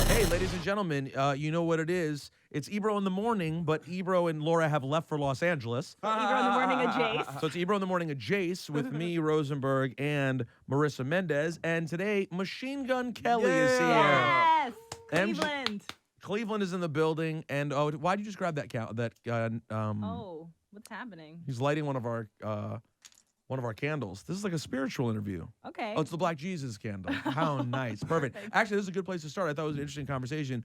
Hey, ladies and gentlemen, you know what it is. It's Ebro in the morning, but Ebro and Laura have left for Los Angeles. Ebro in the morning, a Jace. So it's Ebro in the morning, a Jace with me, Rosenberg, and Marissa Mendez. And today, Machine Gun Kelly is here. Yes, MG Cleveland. Cleveland is in the building. And oh, why'd you just grab that Oh, what's happening? He's lighting one of our candles. This is like a spiritual interview. Okay. Oh, it's the Black Jesus candle. How nice. Perfect. Actually, this is a good place to start. I thought it was an interesting conversation.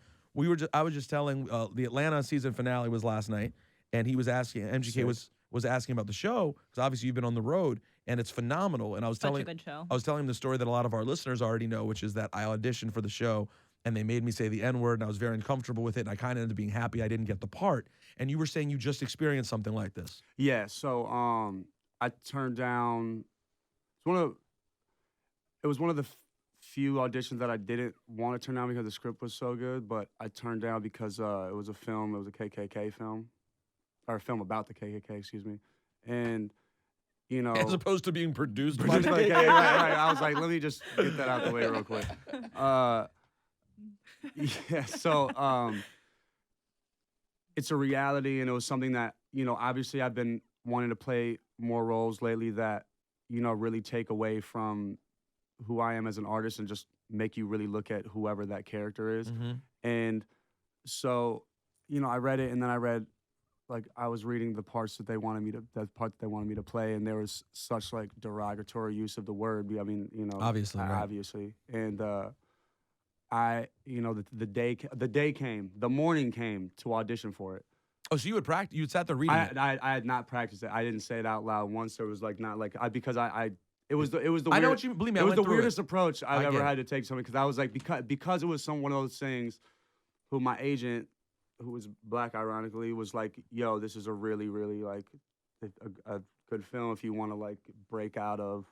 I was just telling the Atlanta season finale was last night, and he was asking, MGK was asking about the show, because obviously you've been on the road, and it's phenomenal. And I was Such a good show. I was telling him the story that a lot of our listeners already know, which is that I auditioned for the show, and they made me say the N-word, and I was very uncomfortable with it, and I kind of ended up being happy I didn't get the part. And you were saying you just experienced something like this. Yeah, so I turned down. It was one of the few auditions that I didn't want to turn down because the script was so good, but I turned down because it was a film. It was a KKK film, or a film about the KKK, excuse me, and you know, As opposed to being produced by the right. I was like, let me just get that out the way real quick. Yeah, so it's a reality, and it was something that, you know, obviously I've been wanting to play more roles lately that, you know, really take away from who I am as an artist and just make you really look at whoever that character is. Mhm. And so, you know, I read it, and then I read, like, I was reading the parts that they wanted me to play, and there was such like derogatory use of the word. I mean, you know, Obviously, right. obviously, and you know, the morning came to audition for it. Oh, so you would practice? You sat there reading it. I had not practiced it. I didn't say it out loud once. There was like not like because it was the I know what you believe me. It I was went the through weirdest it. approach I've I ever get had to take something, because I was like, because it was one of those things. Who my agent, who was black, ironically, was like, yo, this is a really, really like a good film if you want to like break out of,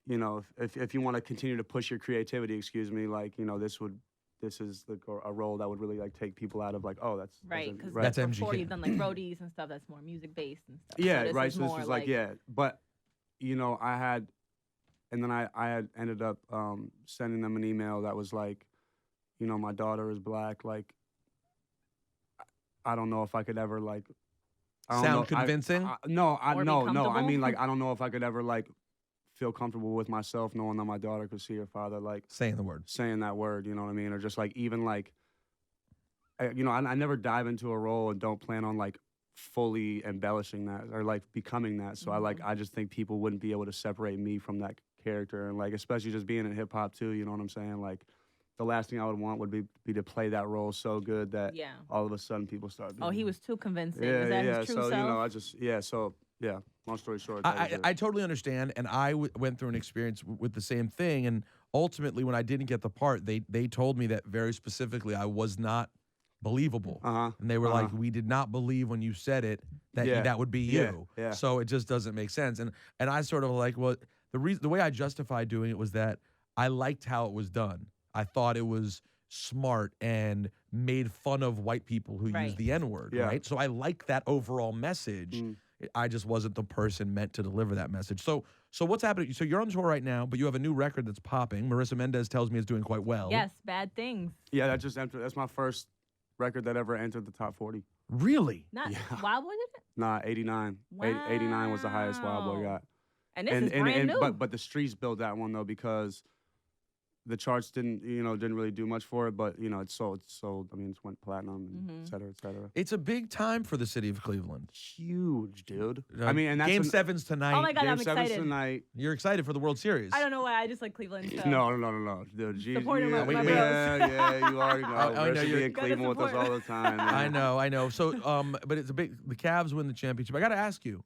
you know, if you want to continue to push your creativity, excuse me, like, you know, this is a role that would really like take people out of like, oh, that's Right, because That's before MGK. you've done like roadies and stuff that's more music based and stuff. Yeah, so right. So this more was like, yeah, but you know, I had ended up sending them an email that was like, you know, my daughter is black, like, I don't know if I could ever like Sound convincing? No. I Or be mean, comfortable? like, I don't know if I could ever like feel comfortable with myself knowing that my daughter could see her father like Saying the word. saying that word, you know what I mean? Or just like even like, you know, I never dive into a role and don't plan on like fully embellishing that or like becoming that. So I just think people wouldn't be able to separate me from that character, and like especially just being in hip hop too. You know what I'm saying? Like the last thing I would want would be to play that role so good that all of a sudden people start. Oh, he was too convincing. Yeah, Is that yeah. his true So self? you know, long story short. I totally understand, and I went through an experience with the same thing, and ultimately when I didn't get the part, they told me that very specifically I was not believable. And they were like, we did not believe when you said it that that would be you. Yeah. So it just doesn't make sense. And I sort of like, well, the way I justified doing it was that I liked how it was done. I thought it was smart and made fun of white people who use the N-word, right? So I like that overall message. I just wasn't the person meant to deliver that message. So what's happening? So you're on tour right now, but you have a new record that's popping. Marissa Mendez tells me it's doing quite well. Yes, Bad Things. Yeah, that just entered. That's my first record that ever entered the top 40. Really? Not Wild Boy did it? Nah, 89. 89 was the highest Wild Boy got. And this is brand new. But the streets built that one though, because the charts didn't really do much for it, but you know, it sold. I mean, it went platinum, and et cetera, et cetera. It's a big time for the city of Cleveland. Huge, dude. I mean, and that's Game 7's tonight. Oh my God, Game I'm 7's excited. tonight. You're excited for the World Series. I don't know why. I just like Cleveland. So. No. Dude, geez, Support him, yeah, my bros. yeah, you already know. I know Rich you're be in Cleveland with us support. all the time. Man. I know. So, but it's a big. The Cavs win the championship. I got to ask you.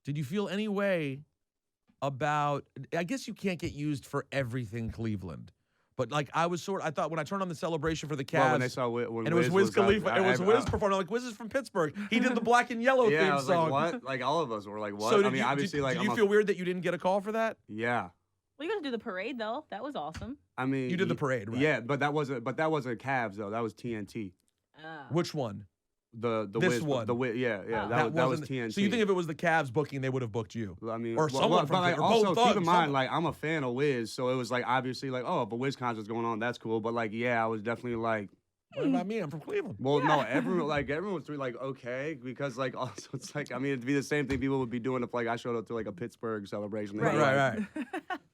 Did you feel any way about? I guess you can't get used for everything Cleveland, but like I thought when I turned on the celebration for the Cavs, Well, when they saw when and it was Wiz Khalifa. It was Wiz performing. Like Wiz is from Pittsburgh. He did the black and yellow yeah, theme I was song. like, what? Like all of us were like, what? So I mean, obviously, like, did you feel weird that you didn't get a call for that? Yeah. Well, you got to do the parade though. That was awesome. I mean, You did the parade, right? Yeah, but that wasn't Cavs though. That was TNT. Which one? This Wiz, one. the Wiz, yeah, Oh. that was wasn't- TNT. So you think if it was the Cavs booking, they would have booked you? I mean, or someone from but like, or also both keep in thugs, mind, someone. like I'm a fan of Wiz, so it was like obviously like, oh, if a Wiz concert's going on, that's cool. But like, yeah, I was definitely like, What about me? I'm from Cleveland. well, no, everyone was like, okay, because like also it's like, I mean, it'd be the same thing people would be doing if like I showed up to like a Pittsburgh celebration. They'd be Right. like,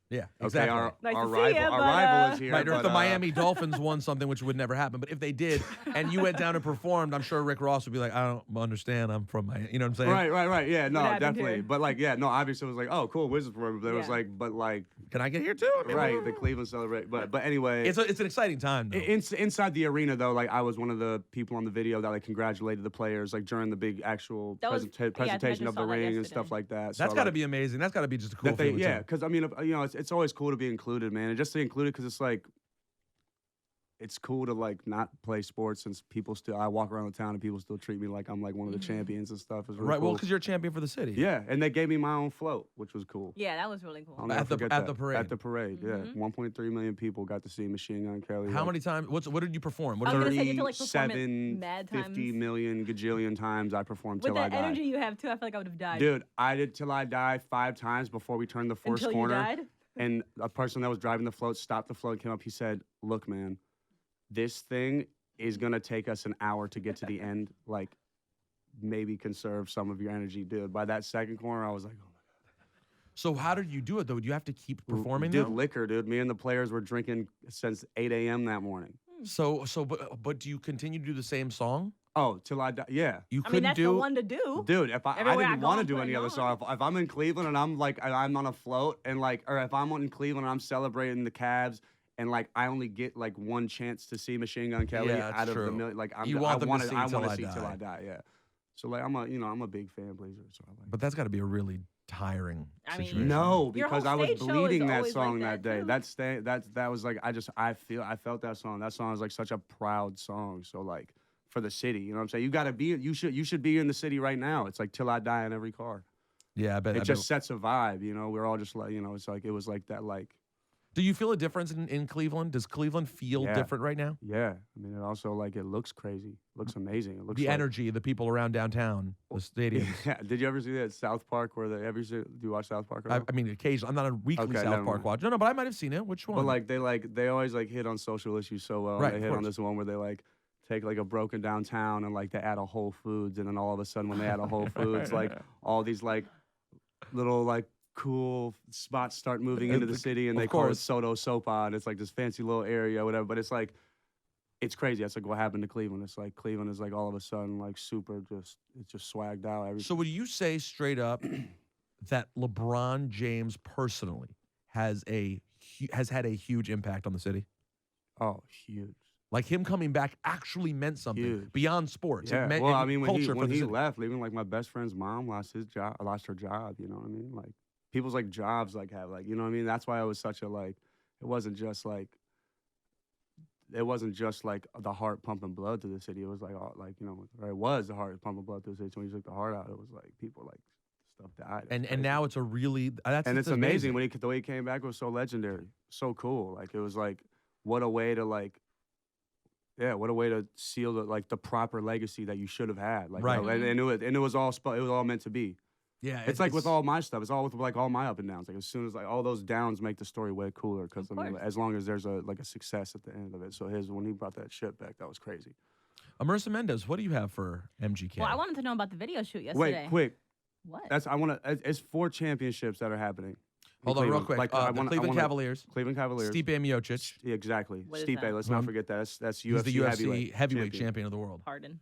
Yeah, Okay, exactly. our Nice to see rival, ya, our but, rival is here. Right, or if but, the Miami Dolphins won something, which would never happen. But if they did, and you went down and performed, I'm sure Rick Ross would be like, I don't understand. I'm from Miami. You know what I'm saying? Right. Yeah, no, happened definitely. here? But like, yeah, no, obviously it was like, oh, cool, Wizards performing. But it was Yeah. like, but like, Can I get here too? I mean, right, the Cleveland celebrate. But anyway, It's an exciting time, though. inside the arena though, like I was one of the people on the video that like congratulated the players like during the big actual That was- presentation I of the saw that ring and yesterday. stuff like that. That's So, got to like, be amazing. That's got to be just a cool that they, feeling. yeah, too. because I mean, you know, it's always cool to be included, man, and just to include it because it's like, it's cool to like not play sports since people still. I walk around the town and people still treat me like I'm like one of the champions and stuff. It's really Right. Well, cool. because you're a champion for the city. Yeah, and they gave me my own float, which was cool. Yeah, that was really cool. I'll never At the- forget at that. the parade. At the parade, yeah. 1.3 million people got to see Machine Gun Kelly. How like, many times? What did you perform? What I was is gonna it? say you have to, like, perform it 37, mad 50 times. million, gajillion times I performed With Till I that Die. energy you have too, I feel like I would have died. Dude, I did Till I Die 5 times before we turned the first Until corner. you died? And a person that was driving the float stopped the float and came up. He said, look, man, this thing is going to take us an hour to get to the end. Like, maybe conserve some of your energy, dude. By that second corner, I was like, oh my So how did you do it, though? Do you have to keep God. performing Dude, though? liquor, dude. Me and the players were drinking since 8 a.m. that morning. But do you continue to do the same song? Oh, Till I Die. Yeah. You I couldn't mean, that's the do. one to do. Dude, if I Everywhere I didn't go, want to I'm do putting any other on. song, if I'm in Cleveland and I'm like, I'm on a float and like, or if I'm in Cleveland and I'm celebrating the Cavs and like I only get like one chance to see Machine Gun Kelly Yeah, that's out of true. the million, like You want them to see I Till want I to see Till Die. I Die, yeah. So like I'm a big fan pleaser, so I like. But that's got to be a really tiring I mean, situation. No, Your because whole I was stage show is bleeding that always like song that, that day. too. That was like I felt that song. That song is like such a proud song. So like for the city, you know what I'm saying? You should be in the city right now. It's like Till I Die in every car. Yeah, I bet. It just sets a vibe, you know. We're all just like, you know, it's like it was like that, like Do you feel a difference in Cleveland? Does Cleveland feel Yeah. different right now? yeah. I mean, it also like it looks crazy, looks amazing. It looks The like, energy, the people around downtown, the stadiums. Yeah. Did you ever see that South Park where do you watch South Park? At all? I mean, occasionally. I'm not a weekly Okay, South never Park mind. watch. No, but I might have seen it. Which one? But like they always like hit on social issues so well. Right, They of hit on course. this one where they like take like a broken down town and like they add a Whole Foods, and then all of a sudden when they add a Whole Foods, like all these like little like cool spots start moving into the city, and Of they call it course. Soto Sopa, and it's like this fancy little area, whatever. But it's like it's crazy. That's like what happened to Cleveland. It's like Cleveland is like all of a sudden like super it's just swagged out. Everything. So would you say straight up that LeBron James personally has had a huge impact on the city? Oh, huge. Like him coming back actually meant something Huge. beyond sports. Yeah. It meant Well, it I mean, when culture for he the city. left, even like my best friend's mom lost her job. You know what I mean? Like people's like jobs like have like, you know what I mean? That's why it was such a like. It wasn't just like the heart pumping blood to the city. It was like all, like, you know, or it was the heart pumping blood to the city. So when you took the heart out, it was like people like stuff died. It was And crazy. now it's a really and it's amazing when the way he came back was so legendary, so cool. Like it was like what a way to seal the proper legacy that you should have had. Like, Right. you know, and it was all meant to be. Yeah, It's like with all my stuff. It's all with like all my up and downs. Like as soon as like all those downs make the story way cooler. Because I Of mean, course. as long as there's a success at the end of it. So when he brought that shit back, that was crazy. Marissa Mendez, what do you have for MGK? Well, I wanted to know about the video shoot yesterday. Wait, quick. What? It's 4 championships that are happening. in Hold on, real Cleveland. quick. Like, The Cleveland Cavaliers, Cleveland Cavaliers. Stipe Miocic. Yeah, exactly. What is Stipe. that? Let's not forget that. That's He's UFC, the UFC heavyweight champion. champion of the world. Pardon.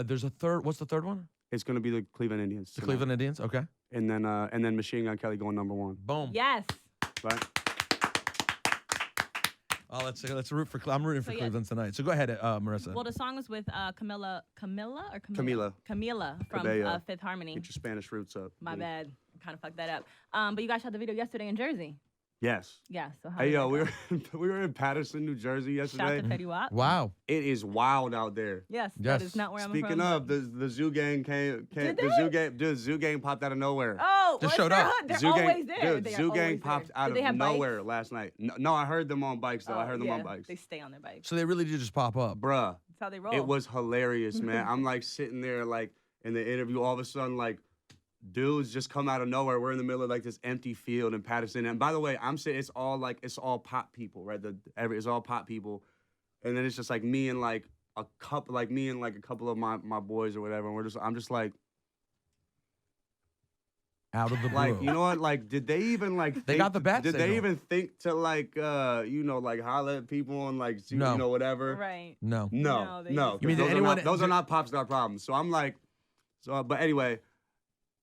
There's a third. What's the third one? It's going to be the Cleveland Indians. The tonight. Cleveland Indians. Okay. And then Machine Gun Kelly going #1. Boom. Yes. Right? Oh, let's root for. I'm rooting for So, yeah. Cleveland tonight. So go ahead, Marissa. Well, the song is with Camila from Cabello. Fifth Harmony. Get your Spanish roots up. My dude. bad. I kind of fucked that up. But you guys shot the video yesterday in Jersey. Yes. Yeah. So how Hey did yo, that we go? were in Patterson, New Jersey Shout yesterday. to Fetty Wap. Wow. It is wild out there. Yes. Yes. That is not where I'm Speaking from. of, the Zoo Gang came Did the Zoo Gang popped out of nowhere. Oh, Just well, showed up. They're Zoo always Gang, there. dude, They are Zoo Gang always popped there. out Did they of have nowhere bikes? last night. No, I heard them on bikes though. I heard them on yeah, bikes. They stay on their bikes. So they really did just pop up. Bruh, That's how they roll. It was hilarious, man. I'm like sitting there like in the interview, all of a sudden like dudes just come out of nowhere. We're in the middle of like this empty field in Patterson. And by the way, I'm saying it's all pop people, right? It's all pop people. And then it's just like me and like a couple of my boys or whatever. And I'm just like, Out of the blue. like, you know what? Like, did they even like They got the bat Did signal. they even think to like like holler at people and like No. whatever? Right. No. they No. just- You mean those anyone- those are not pop star problems. So I'm like, but anyway,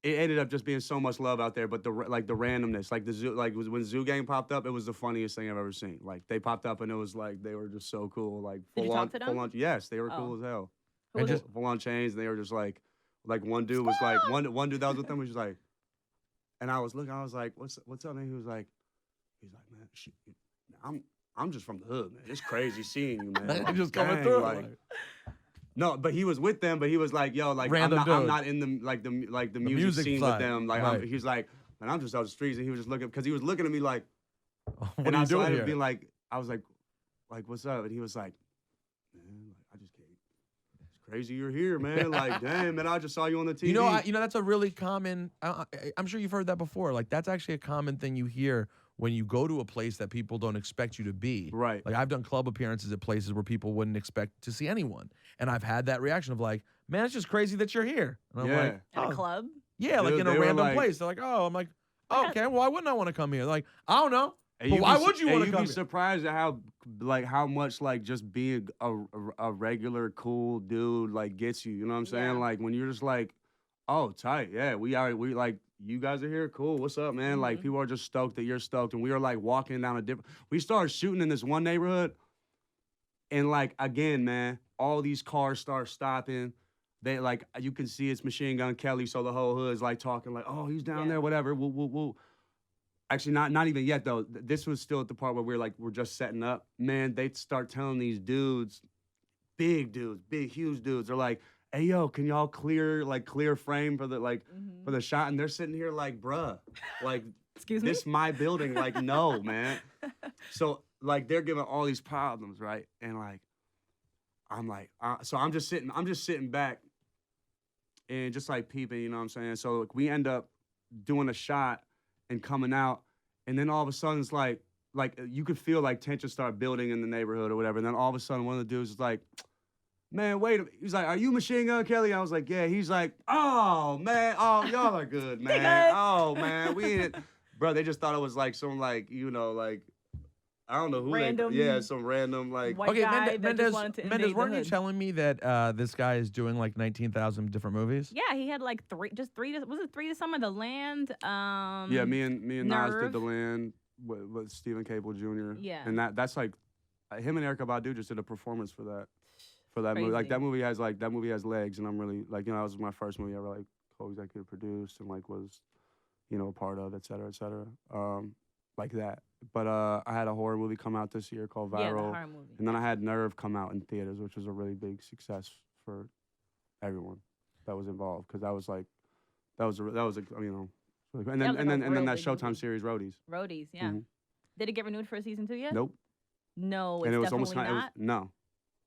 it ended up just being so much love out there. But the randomness, like when Zoo Gang popped up, it was the funniest thing I've ever seen. Like they popped up and it was like they were just so cool. Like Did you talk to them? full on. Yes, they were Oh. cool as hell. Who was just- it? Full on chains. And they were just like one dude was like one dude that was with them was just like, and I was looking. I was like, what's up, man? He's like, man, shit, I'm just from the hood, man. It's crazy seeing you, man. They're Like, just coming dang, through. like, no, but he was with them. But he was like, yo, like Random I'm dude. not in the music music scene side. with them. Like Right. he's like, man, I'm just out the streets, and he was just looking because he was looking at me like, What and are I you doing started here? being like, I was like, what's up? And he was like, man, like, I just can't. It's crazy you're here, man. Like, damn, man, I just saw you on the TV. You know, that's a really common. I'm sure you've heard that before. Like that's actually a common thing you hear when you go to a place that people don't expect you to be. Right. Like I've done club appearances at places where people wouldn't expect to see anyone, and I've had that reaction of like, man, it's just crazy that you're here. And I'm Yeah. like, At oh. a club? Yeah, like Dude, in a they were random like- place. They're like, oh, I'm like, oh, okay, well, why wouldn't I want to come here? Like, I don't know. And But you'd why be would you and wanna you'd come be here? surprised at how much like just being a regular cool dude like gets you. You know what I'm saying? Yeah. Like when you're just like, oh, tight, yeah, we like you guys are here, cool. What's up, man? Like people are just stoked that you're stoked, and we were like walking down a different. We started shooting in this one neighborhood, and like again, man, all these cars start stopping. They like you can see it's Machine Gun Kelly, so the whole hood's like talking like, oh, he's down Yeah. there, whatever. Woo. Actually, not even yet though. This was still at the part where we're just setting up. Man, they start telling these dudes, big, huge dudes, they're like, "Hey, yo, can y'all clear frame for the shot?" And they're sitting here like, "Bruh, like, Excuse me? this my building." Like, no, man. So like they're giving all these problems, right? And like, I'm like, so I'm just sitting back, and just like peeping, you know what I'm saying? So like, we end up doing a shot and coming out, and then all of a sudden it's like you could feel like tension start building in the neighborhood or whatever. And then all of a sudden one of the dudes is like, man, wait a minute. He's like, are you Machine Gun Kelly? I was like, yeah. He's like, oh man, oh y'all are good, man. good. Oh man, we ain't, bro. They just thought it was like some like like I don't know who Random some random like white Okay, guy that just wanted to invade Mendez, the weren't you hood. telling me that this guy is doing like 19,000 different movies? Yeah, he had like three. Was it three this summer? The Land. yeah, me and Nas Nerve. did The Land with Stephen Cable Jr. Yeah. and that's like him and Erykah Badu just did a performance for that movie. Like Crazy. that movie has legs, and I'm really like that was my first movie I ever like co-executive produced and like was a part of, et cetera, et cetera. Like that. But I had a horror movie come out this year called Viral. Yeah, the horror movie. And then I had Nerve come out in theaters, which was a really big success for everyone that was involved, because that was really cool. And That then was and like then a and then real that big Showtime movie. series Roadies. Roadies, yeah. Mhm. Did it get renewed for a season 2 yet? Nope. No, it's And it was definitely almost not. no.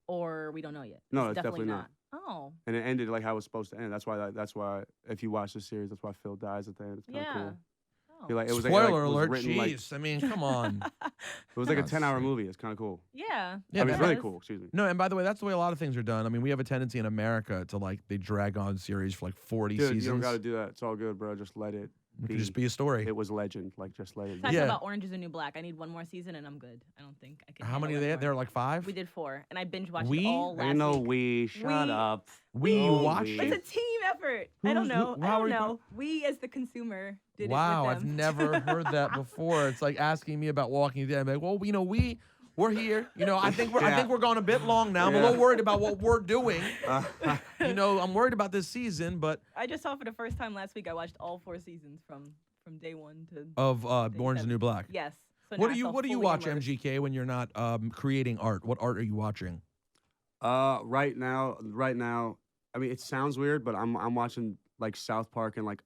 Or we don't know yet. No, it's definitely not. Oh, And it ended like how it was supposed to end. That's why if you watch the series, that's why Phil dies at the end. It's kind of yeah. cool. Oh. He, like, it was Spoiler was alert, written, like- jeez. I mean, come on. it was like a Oh, 10-hour shit. movie. It's kind of cool. Yeah. Yeah, I mean, it's that really is. cool. Excuse me. No, and by the way, that's the way a lot of things are done. I mean, we have a tendency in America to like they drag on series for like 40 Dude, seasons. you don't got to do that. It's all good, bro. Just let it It could just be a story. It was legend. Like, just let it be. Talking Yeah. about Orange is the New Black. I need one more season and I'm good. I don't think I can. How many are handle they? anymore. There are like 5. We did 4, and I binge watched We? it all last Ain't no week. we. Shut We- up. We Oh, watched we. it. It's a team effort. I don't Who's- know. who- I how don't are you know. We as the consumer did Wow, it with I've them. never heard that before. It's like asking me about Walking Dead. I'm like, well, we're here. I think we're going a bit long now. I'm a Yeah. little worried about what we're doing. Uh, I'm worried about this season, but I just saw for the first time last week. I watched all 4 seasons from day 1 to of Orange is the New Black. yes. So What now do I you felt What do you fully watch, immersed. MGK, when you're not creating art? What art are you watching? right now, I mean, it sounds weird, but I'm watching like South Park and like,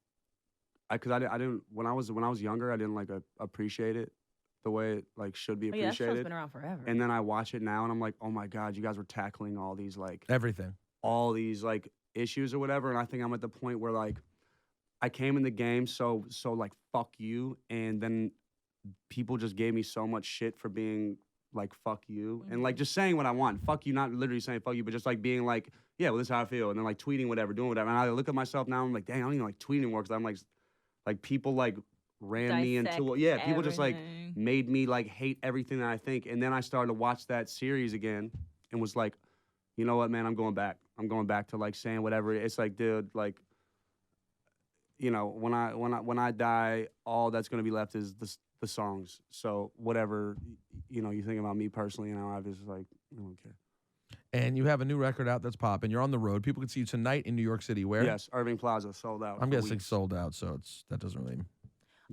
cause I didn't when I was younger, I didn't like appreciate it the way it like should be Oh, yeah, that show's appreciated. been around forever. And then I watch it now and I'm like, oh my God, you guys were tackling all these like Everything. issues or whatever. And I think I'm at the point where like I came in the game so like fuck you, and then people just gave me so much shit for being like fuck you and like just saying what I want. Fuck you, not literally saying fuck you, but just like being like, yeah, well, this is how I feel, and then like tweeting whatever, doing whatever. And I look at myself now, I'm like, dang, I don't even like tweeting anymore because I'm like people like ran me into people just like made me like hate everything that I think. And then I started to watch that series again and was like, you know what, man, I'm going back to like saying whatever. It's like, dude, like, you know, when I die, all that's gonna be left is the songs. So whatever, you know, you think about me personally, you know, I was like, I don't care. And you have a new record out that's popping. You're on the road. People can see you tonight in New York City. Where? Yes, Irving Plaza, sold out. I'm for guessing weeks. sold out, so that doesn't really.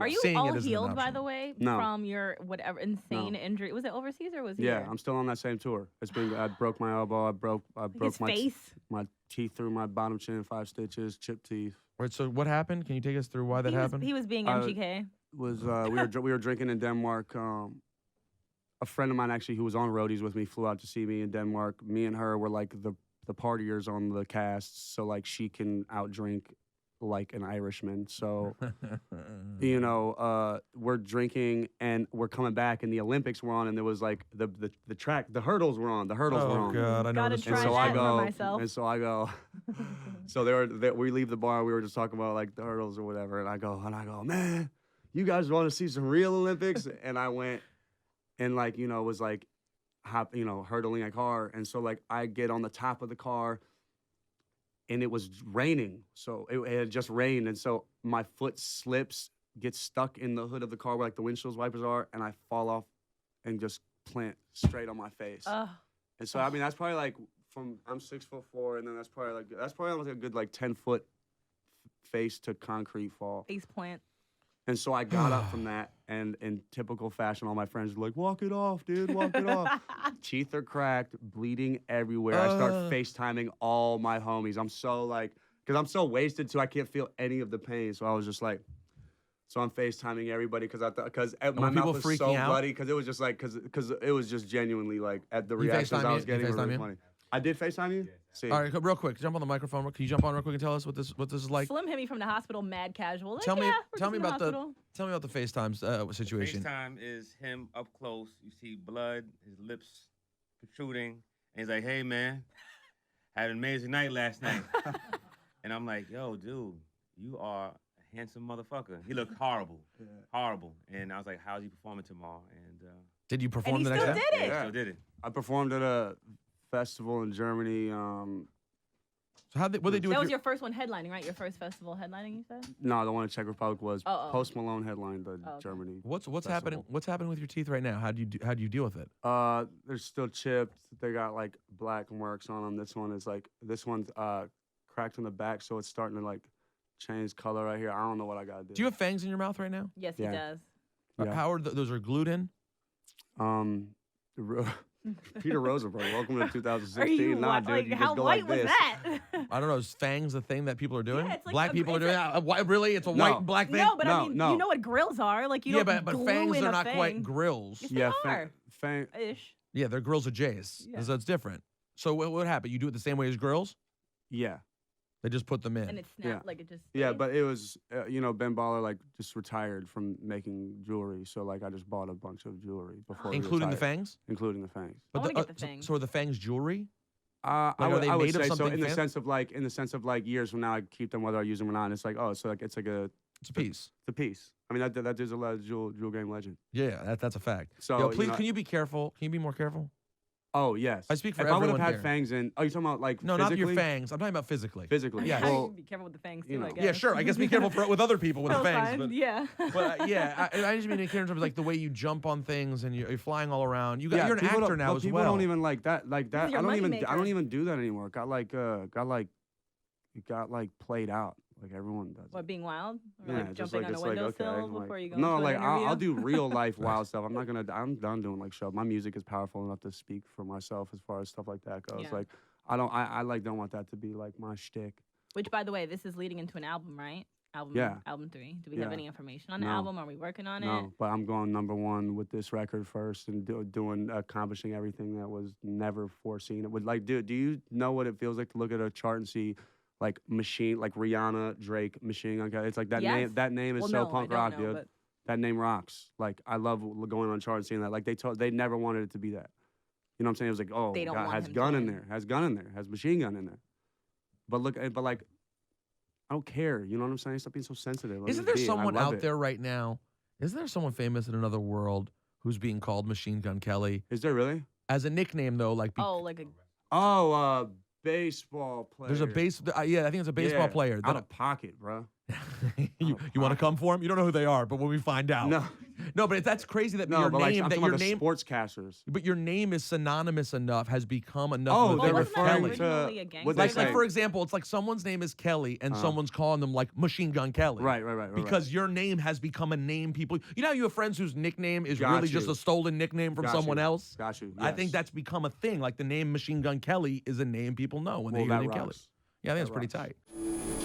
Are you Seeing all it isn't an healed, by option. the way, No. from your whatever insane injury? Was it overseas or was it Yeah, here? I'm still on that same tour. It's been I broke my elbow, I broke His my face? my teeth through my bottom chin, 5 stitches, chipped teeth. Wait, so what happened? Can you take us through why that happened? He was being MGK. Was we were drinking in Denmark. A friend of mine actually who was on roadies with me flew out to see me in Denmark. Me and her were like the partiers on the cast, so like she can outdrink like an Irishman. So you know, we're drinking and we're coming back, and the Olympics were on, and there was like the track, the hurdles were on. The hurdles were on. Oh God, I know Gotta this. try And so that I for go, myself. and so I go. So we leave the bar. We were just talking about like the hurdles or whatever, and I go, man, you guys want to see some real Olympics? And I went, and like, you know, was like, hurdling a car, and so like I get on the top of the car, and it was raining, so it had just rained, and so my foot slips, gets stuck in the hood of the car where like the windshield wipers are, and I fall off, and just plant straight on my face. And so I mean that's probably like I'm 6'4", and then that's probably like a good like 10-foot face to concrete fall. Face plant. And so I got up from that, and in typical fashion, all my friends were like, walk it off, dude, walk it off. Teeth are cracked, bleeding everywhere. I start FaceTiming all my homies. I'm so like, because I'm so wasted too, I can't feel any of the pain. So I was just like, so I'm FaceTiming everybody because my mouth was so bloody because it was just like, because it was just genuinely like at the reactions I was getting were really funny. I did FaceTime you? See. All right, real quick, jump on the microphone. Can you jump on real quick and tell us what this is like? Slim hit me from the hospital, mad casual. Like, Tell me about the FaceTime situation. FaceTime is him up close. You see blood, his lips protruding, and he's like, "Hey man, had an amazing night last night." And I'm like, "Yo, dude, you are a handsome motherfucker." He looked horrible, horrible. And I was like, "How's he performing tomorrow?" And did you perform and the he next still day? did it. Yeah, still did it. I performed at a festival in Germany. So what they do? That was your first one headlining, right? Your first festival headlining, you said? No, the one in Czech Republic was Oh. Post Malone headlined the Germany. What's festival. happening? What's happening with your teeth right now? How do you deal with it? They're still chipped. They got like black marks on them. This one's cracked in the back, so it's starting to like change color right here. I don't know what I gotta do. Do you have fangs in your mouth right now? Yes, he Yeah. does. Yeah. How are those are glued in? Peter Rosenberg, welcome to Are 2016. you Nah, white? dude, Like, you how just go white like was this. that? I don't know. Is fangs a thing that people are doing? Yeah, it's like Black a- people are it's doing a- it. Why, really? It's a No. white and black thing? No, but I mean, No. you know what grills are. Like, you Yeah, don't but glue fangs in are a not quite fang. grills. Yes, they Yeah, are. Ish. Yeah, they're grills of Jays. Yeah. So it's different. So what happened? You do it the same way as grills? Yeah. They just put them in. And it snapped Yeah. like it just Yeah, stayed. but it was, Ben Baller like just retired from making jewelry, so like I just bought a bunch of jewelry before. he Including the retired. fangs? Including the fangs. I wanna get the fangs. So are the fangs jewelry? I are would, they I would made of say so something in the fan- sense of like years from now I keep them whether I use them or not. And it's like it's like It's a piece. the piece. I mean that is a lot of jewel game legend. Yeah, that's a fact. So Yo, please, you know, can you be careful? Can you be more careful? Oh yes. I speak for if I would everyone have had here. fangs in. Oh, you talking about like No, physically? not your fangs. I'm talking about physically. Physically. Yes. Well, be careful with the fangs too, you know. I guess. Yeah, sure. I guess be careful with other people with the That was fangs. fine, But, yeah. but yeah, I just mean in terms of like the way you jump on things and you're flying all around. You're an people actor don't- now but as people well. don't even like that. Like that. is your I don't moneymaker. even do that anymore. It got played out. Like everyone does. What, being wild? Or Yeah, like just jumping on a it's like, windowsill okay, I'm before like, you go no, into like an interview? I'll do real life wild stuff. I'm done doing like show. My music is powerful enough to speak for myself as far as stuff like that goes. Yeah. Like I don't want that to be like my shtick. Which, by the way, this is leading into an album, right? Album 3. Do we have Yeah. any information on the No. album? Are we working on No, it? but I'm going #1 with this record first and accomplishing everything that was never foreseen. It would like, dude, do you know what it feels like to look at a chart and see like Rihanna, Drake, Machine Gun Kelly? It's like that Yes. name. That name is Well, so no, I punk don't rock, know, dude. but- That name rocks. Like I love going on chart and seeing that. Like they never wanted it to be that. You know what I'm saying? It was like, oh, They don't God, want has him to gun in win. there, has gun in there, has Machine Gun in there. But like, I don't care. You know what I'm saying? Stop being so sensitive. Let Isn't me there be, and I someone love out it. there right now? Isn't there someone famous in another world who's being called Machine Gun Kelly Is there really? as a nickname though? Like, Oh, like a Oh, baseball player. there's a yeah, I think it's a baseball Yeah, player. Out of pocket, bro. you want to come for him? You don't know who they are, but when we find out, No, but that's crazy that no, your but like, name I'm that talking your about the name, sportscasters. but your name is synonymous enough, has become enough. Oh, of a they're thing with wasn't that referring Kelly. to originally a gangster what they Like, say. for example, it's like someone's name is Kelly and someone's calling them like Machine Gun Kelly. Right. Because your name has become a name people. You know how you have friends whose nickname is Got really just you. a stolen nickname from Got someone you. else? Got you. I think yes. that's become a thing. Like the name Machine Gun Kelly is a name people know when they Well, hear that the name Kelly. rocks. Yeah, I think it's That pretty rocks. tight.